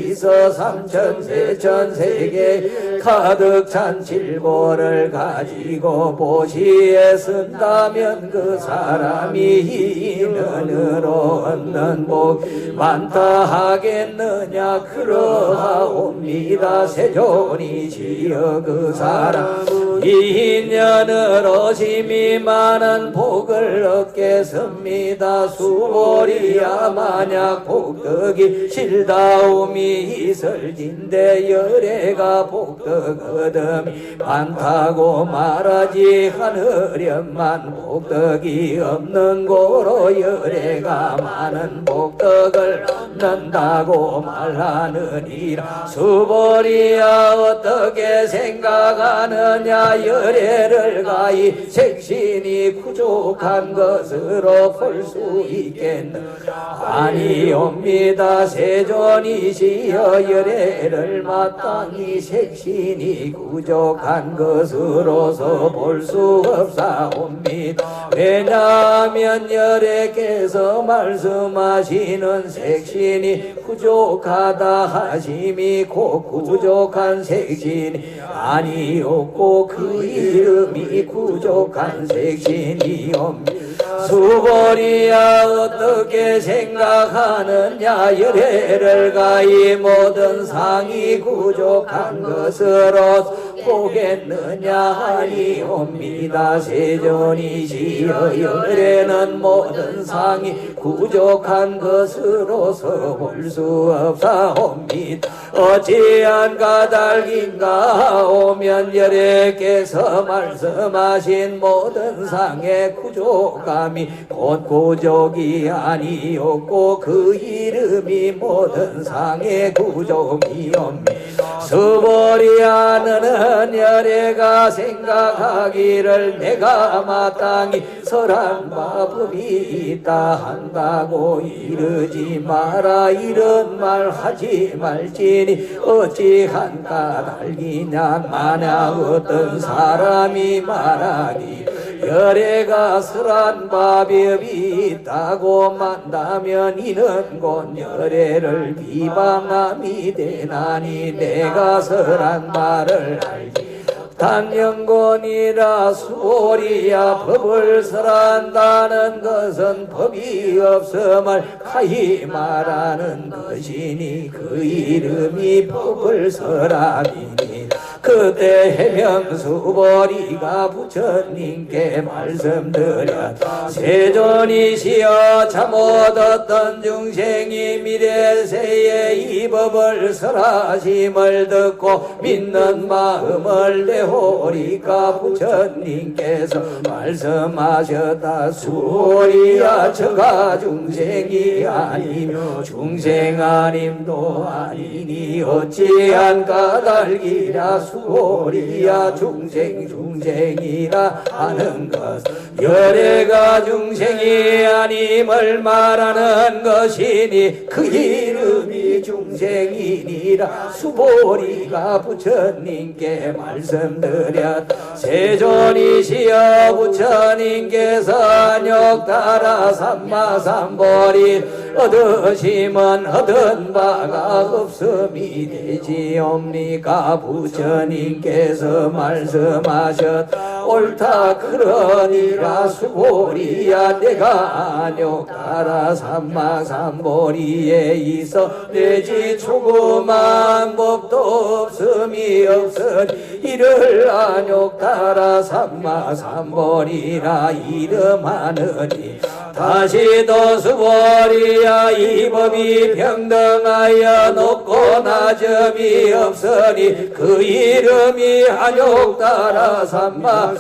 있어 삼천세천세계 가득 찬 질보를 가지고 보시에 쓴다면 그 사람이 이는으로 얻는 복 많다 하겠느냐 그러하옵니다. 세존이시여 그 사람 인연으로 심이 많은 복을 얻겠습니다. 수보리야 만약 복덕이 실다움이 있을진데 열애가 복덕 얻음이 많다고 말하지 하느련만 복덕이 없는 고로 열애가 많은 복덕을 얻는다고 말하느니라. 수보리야 어떻게 생각하느냐 열애를 가히 색신이 부족한 것으로 볼 수 있겠느냐 아니옵니다. 세존이시여 열애를 마땅히 색신이 부족한 것으로서 볼 수 없사옵니다. 왜냐하면 열애께서 말씀하시는 색신이 부족하다 하심이 곧 부족한 색신이 아니었고 그 이름이 부족한 색신이옵니다. 수보리야 어떻게 생각하느냐 열애를 가히 모든 상이 부족한 것으로 보겠느냐 하니옵니다. 세존이시여 열애는 모든 상이 부족한 것으로서 볼 수 없사옵니다. 어찌한 까닭인가 오면 열애께서 말씀하신 모든 상의 부족함이 곧 부족이 아니었고 그 이름이 모든 상의 부족이옵니다. 수보리야 너는 열애가 생각하기를 내가 마땅히 설한 법이 있다 한다고 이르지 마라. 이런 말 하지 말지니 어찌한 까닭이냐. 만약 어떤 사람이 말하기 열애가 설한 법이 있다고 만다면 이는 곧 열애를 비방함이 되나니 내가 설한 말을 알지 단연곤이라. 수보리야 법을 설한다는 것은 법이 없음을 가히 말하는 것이니 그 이름이 법을 설함이니. 그때 해명수보리가 부처님께 말씀드렸다. 세존이시여 잠못 얻던 중생이 미래세에 이 법을 설하심을 듣고 믿는 마음을 내오리까 부처님께서 말씀하셨다. 수보리야 저가 중생이 아니며 중생 아님도 아니니 어찌한 까닭이라. 수월이야 중생이라 하는 것 열애가 중생이 아님을 말하는 것이니 그 이름이 중생이니라 수보리가 부처님께 말씀드렸 세존이시여 부처님께서 안욕 따라 삼마삼보리 얻으심은 얻은 바가 없음이 되지옵니까 부처님께서 말씀하셨 옳다 그러니라 수보리야 내가 안욕 따라 삼마삼보리에 있어 내지 조그만 법도 없음이 없으니 이를 안욕 따라 삼마삼보리라 이름하느니 다시 또 수보리야 이 법이 평등하여 높고 낮음이 없으니 그 이름이 안욕 따라 삼마삼보리라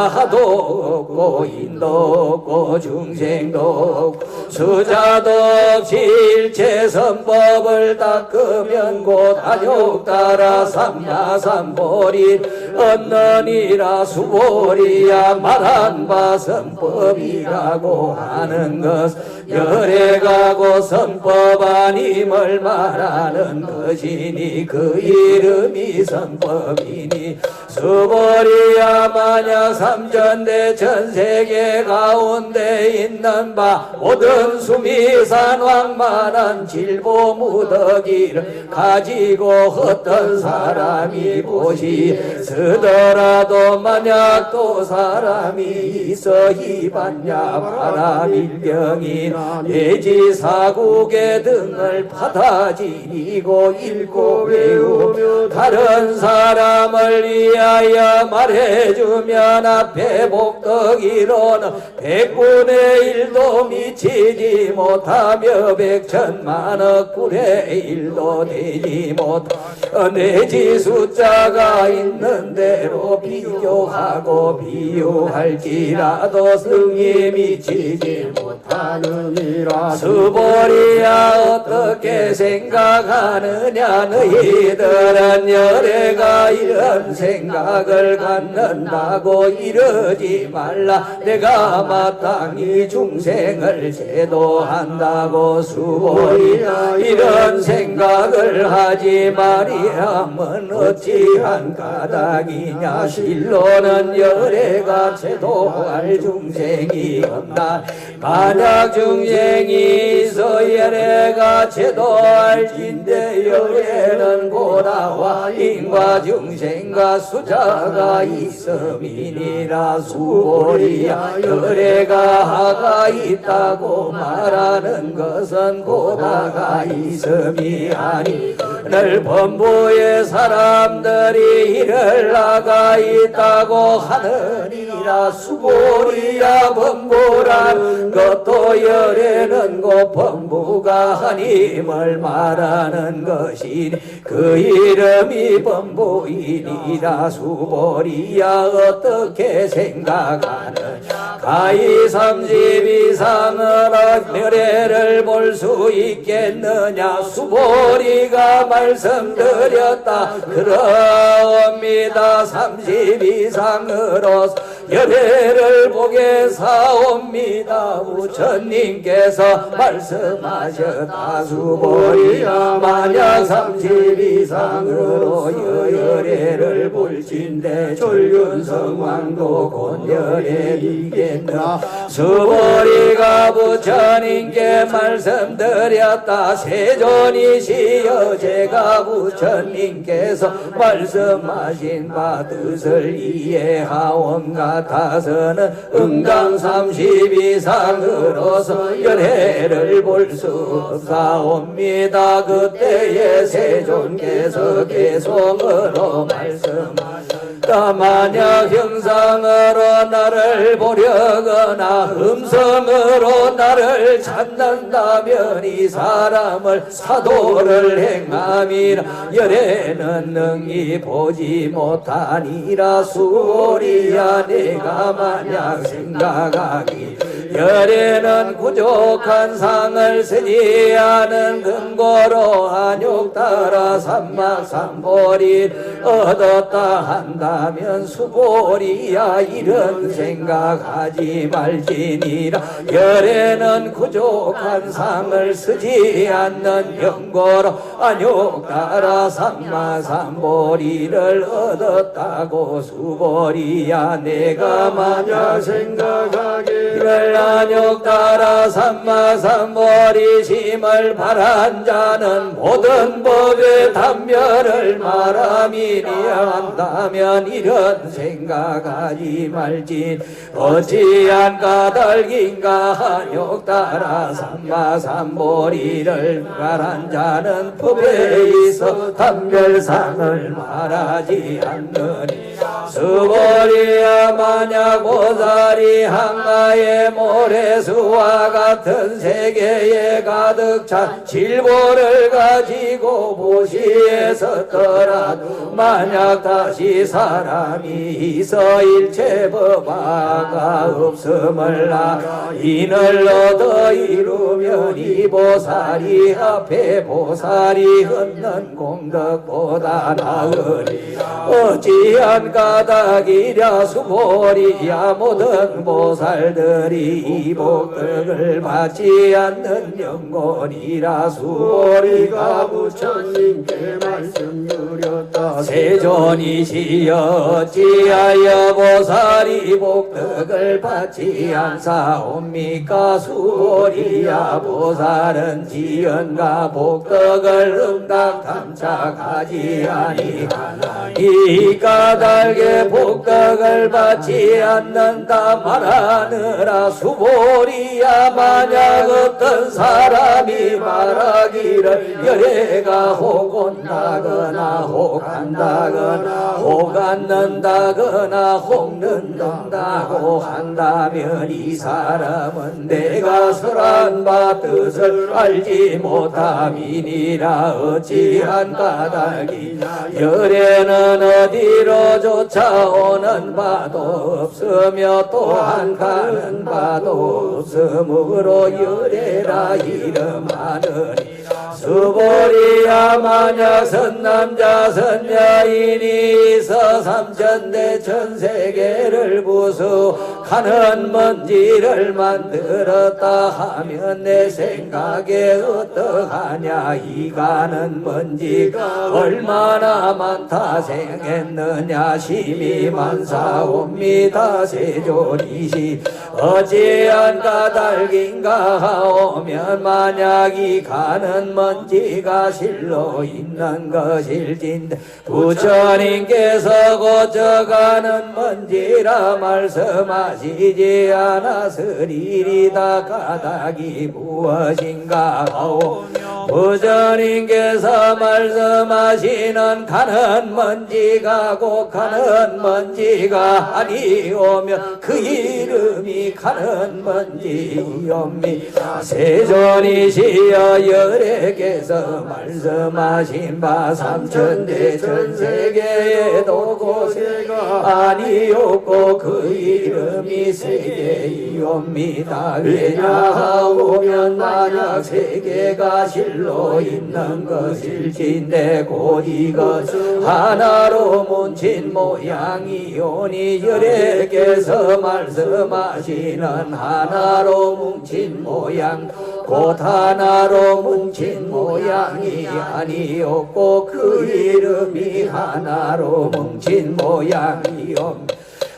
하도 없고 인도 없고 중생도 없고 수자도 없이 일체 선법을 닦으면 곧 안욕 따라 삼마삼보리 얻느니라 수보리야 말한 바 선법이라고 하는 것 열애가고 선법 아님을 말하는 것이니 그 이름이 선법이니 수보리야 만약 삼천대 천세계 가운데 있는 바 모든 수미산 왕만한 질보 무더기를 가지고 어떤 사람이 보시 쓰더라도 만약 또 사람이 있어 이반야 바람일병이 내지 사국의 등을 받아지니고 읽고 외우며 다른 사람을 위하여 말해주면 앞에 복덕이로는 100분의 1도 미치지 못하며 100천만억 분의 1도 되지 못하 내지 숫자가 있는 대로 비교하고 비유할지라도 승이 미치지 못하느니라 수보리야 어떻게 생각하느냐 너희들은 열애가 이런 생각을 갖는다고 이러지 말라 내가 마땅히 중생을 제도한다고 수보리야 이런 생각을 하지 말이하면 어찌한 까닭이냐 실로는 열애가 제도할 중생이 없나 만약 중생이 있어 열애가 제도할진대 열애는 고다와 인과 중생과 수자가 있음이니라 수보리야 열애가 하가 있다고 말하는 것은 고다가 있음이 아니 늘 범부의 사람들이 이를 나가 있다고 하느니라 수보리야 범부란 것도 열애는 곧 범부가 하님을 말하는 것이니 그 이름이 범부이니라 수보리야 어떻게 생각하느냐 가히 30 이상으로 열애를 볼 수 있겠느냐 수보리가 말씀드렸다 그러옵니다 30 이상으로 열애를 보게 사옵니다 부처님께서 말씀하셨다 수보리야 만약 30 이상으로 열애를 볼진대 졸균성왕도 곧 열애이겠나 수보리가 부처님께 말씀드렸다 세존이시여 제가 부처님께서 말씀하신 바 뜻을 이해하온 같아서는 응당 30 이상으로서 열애를 볼 수 없사옵니다 그때에 세존께서 개성으로 말씀하셨다 만약 형상으로 나를 보려거나 음성으로 나를 찾는다면 이 사람을 사도를 행함이라 열애는 능히 보지 못하니라 수보리야 내가 만약 생각하기 열에는 부족한 상을 쓰지 않은 근거로 한욕 따라 삼막삼보리를 얻었다 한다면 수보리야 이런 생각하지 말지니라. 열에는 부족한 상을 쓰지 않는 경고로 한욕 따라 삼막삼보리를 얻었다고 수보리야. 내가 만약 생각하기를 한욕 따라 삼막삼보리 심을 바란 자는 모든 법의 단멸을 말함이니 한다면 이런 생각하지 말지. 어찌한 까닭인가 한욕 따라 삼막삼보리를 바란 자는 법에 있어 단별상을 말하지 않느니. 수보리야 만약 보살이 한가의 모래수와 같은 세계에 가득 찬 질보를 가지고 보시에 섰더라도 만약 다시 사람이 있어 일체법화가 없음을 나 인을 얻어 이루면 이 보살이 앞에 보살이 얻는 공덕보다 나으리. 어찌한 까닭이랴 수보리야. 모든 보살들이 이 복덕을 받지 않는 영혼이라. 수보리가 부처님께 말씀드렸다. 세존이시여 어찌하여 보살이 복덕을 받지 않사옵니까. 수보리야 보살은 지연과 복덕을 응당 탐착하지 아니하나 이 까닭에 복덕을 받지 않는다 말하느라. 수보리야 만약 어떤 사람이 말하기를 열애가 혹온다거나 혹한다거나 혹안는다거나 혹는다고 한다면 이 사람은 내가 설한 바 뜻을 알지 못함이니라. 어찌한 까닭이냐. 열애는 어디로 쫓아오는 바도 없으며 또한 가는 바도 없으므로 열애라 이름하느니. 수보리야 만약 선남자 선여인이 있어 삼천대 천세계를 부수하는 먼지를 만들었다 하면 내 생각에 어떠하냐. 이 가는 먼지가 얼마나 많다 생했느냐. 심히 많사옵니다. 세존이시 어찌한 까닭인가 하오면 만약 이 가는 먼지가 실로 있는 것일진데 부처님께서 고쳐가는 먼지라 말씀하시지 않았으리이다. 까닭이 무엇인가 하오며 부처님께서 말씀하시는 가는 먼지가 곧 가는 먼지가 아니오며 그 이름이 가는 먼지옵니다. 세존이시여 열애께서 말씀하신 바 삼천대 천세계에도 고세가 아니었고 그 이름이 세계이옵니다. 왜냐하오면 만약 세계가 실로 있는 것일진데 곧 이것 하나로 뭉친 모양이오니 열애께서 말씀하시는 하나로 뭉친 모양 곧 하나로 뭉친 모양이 아니었고 그 이름이 하나로 뭉친 모양이옵니다.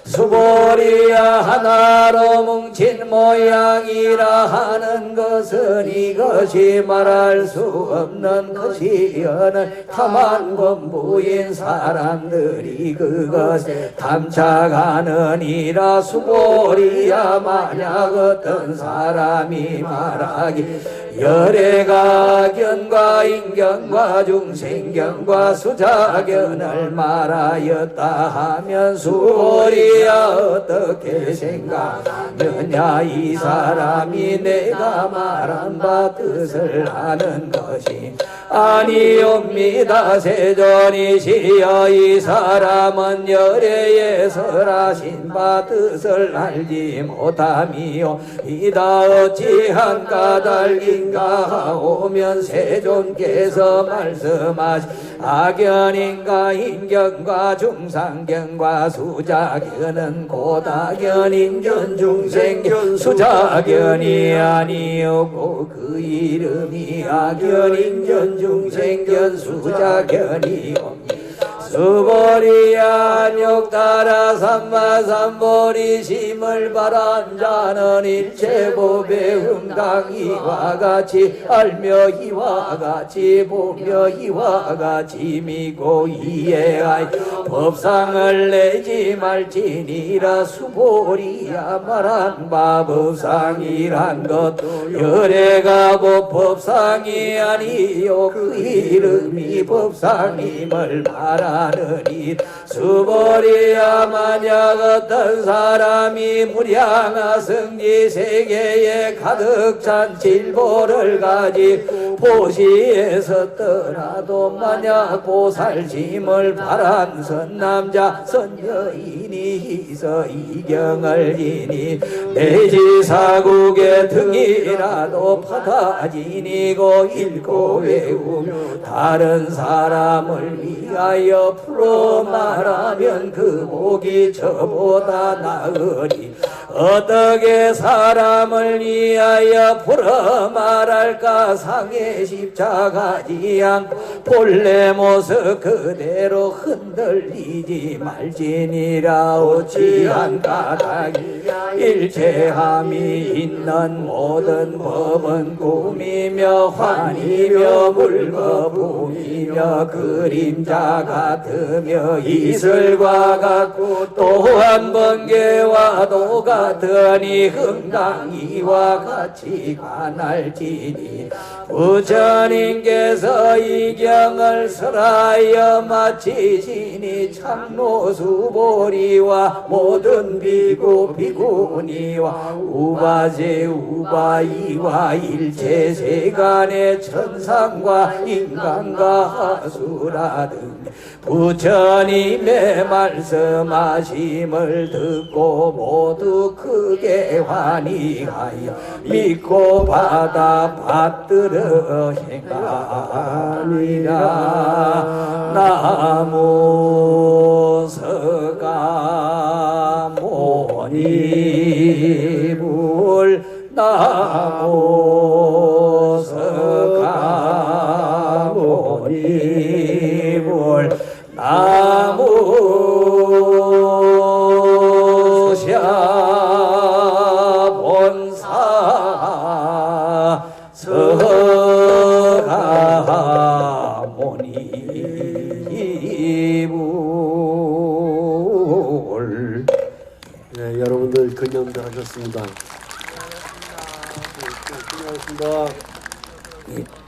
수보리야 하나로 뭉친 모양이라 하는 것은 이것이 말할 수 없는 것이여는 탐한 공부인 사람들이 그것에 탐착하느니라. 수보리야 만약 어떤 사람이 말하기 열애가 견과 인견과 중생견과 수자견을 말하였다 하면 수월이야 어떻게 생각하느냐 이 사람이 내가 말한 바 뜻을 아는 것이 아니옵니다. 세존이시여 이 사람은 열애에 설하신 바 뜻을 알지 못함이요 이다 어찌한 까닭인가 오면 세존께서 말씀하신 악견인가 인견과 중상견과 수자견은 고다견 인견 중생견 수자견이 아니었고 그 이름이 악견 인견 중생견 수자견이요 수보리야 안욕따라 삼마삼보리 심을 바란 자는 일체법의 응당 이와 같이 알며 이와 같이 보며 이와 같이 믿고 이해하여 법상을 내지 말지니라 수보리야 말한 바 법상이란 것도 열애가 법상이 아니요 그 이름이 법상임을 말하 하느니 수보리야 만약 어떤 사람이 무량한 성지 세계에 가득 찬 질보를 가지고 보시에서 떠나도 만약 보살심을 바란 선남자 선여인이 있어 이경을 지니 내지 사국의 등이라도 받아 지니고 읽고 외우며 다른 사람을 위하여 풀어 말하면 그 복이 저보다 나으니 어떻게 사람을 위하여 풀어 말할까 상해 십자가지 않고 본래 모습 그대로 흔들리지 말지니라 어찌한 까닭이야 일체함이 있는 모든 법은 꿈이며 환이며 물거품이며 그림자 같으며 이슬과 같고 또한 번개와도 같으니 흥당이와 같이 관할지니 부처님께서 이 경을 설하여 마치시니 참노수보리와 모든 비구 비구니와 우바제 우바이와 일체 세간의 천상과 인간과 하수라 등 부처님의 말씀하심을 듣고 모두 크게 환희하여 믿고 받아 받들어 행하니라. 나무 서가모니불 나무 서가모니불 나무샤 본사 서가모니불. 네, 여러분들 근념들 하셨습니다. 수고하셨습니다.